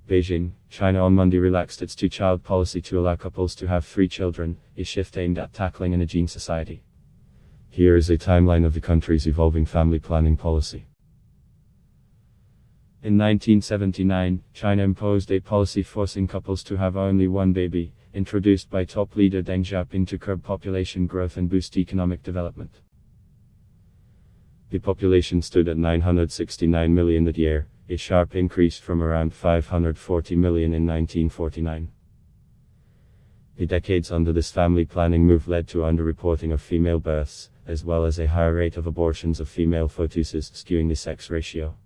Beijing, China on Monday relaxed its two-child policy to allow couples to have 3 children, a shift aimed at tackling an aging society. Here is a timeline of the country's evolving family planning policy. In 1979, China imposed a policy forcing couples to have only one baby, introduced by top leader Deng Xiaoping to curb population growth and boost economic development. The population stood at 969 million that year, a sharp increase from around 540 million in 1949. The decades under this family planning move led to underreporting of female births, as well as a higher rate of abortions of female foetuses, skewing the sex ratio.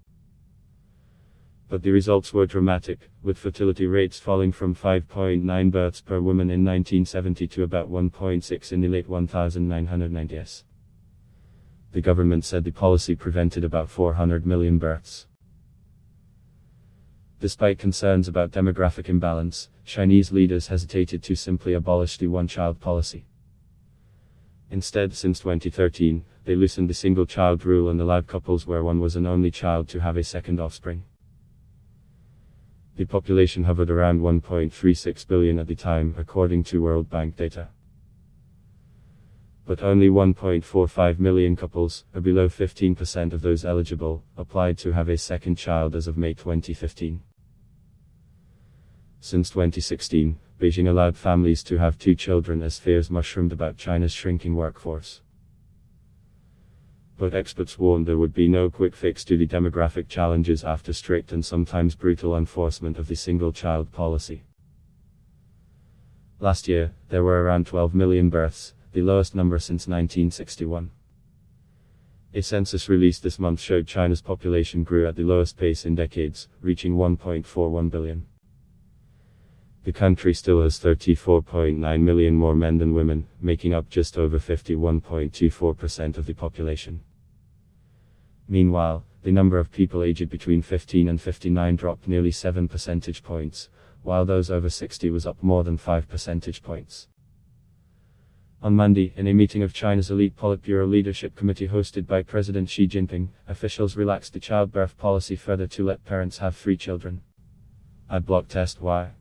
But the results were dramatic, with fertility rates falling from 5.9 births per woman in 1970 to about 1.6 in the late 1990s. The government said the policy prevented about 400 million births. Despite concerns about demographic imbalance, Chinese leaders hesitated to simply abolish the one-child policy. Instead, since 2013, they loosened the single-child rule and allowed couples where one was an only child to have a second offspring. The population hovered around 1.36 billion at the time, according to World Bank data. But only 1.45 million couples, or below 15% of those eligible, applied to have a second child as of May 2015. Since 2016, Beijing allowed families to have 2 children as fears mushroomed about China's shrinking workforce. But experts warned there would be no quick fix to the demographic challenges after strict and sometimes brutal enforcement of the single-child policy. Last year, there were around 12 million births, the lowest number since 1961. A census released this month showed China's population grew at the lowest pace in decades, reaching 1.41 billion. The country still has 34.9 million more men than women, making up just over 51.24% of the population. Meanwhile, the number of people aged between 15 and 59 dropped nearly 7 percentage points, while those over 60 was up more than 5 percentage points. On Monday, in a meeting of China's elite Politburo Leadership Committee hosted by President Xi Jinping, officials relaxed the childbirth policy further to let parents have 3 children. Adblock test why.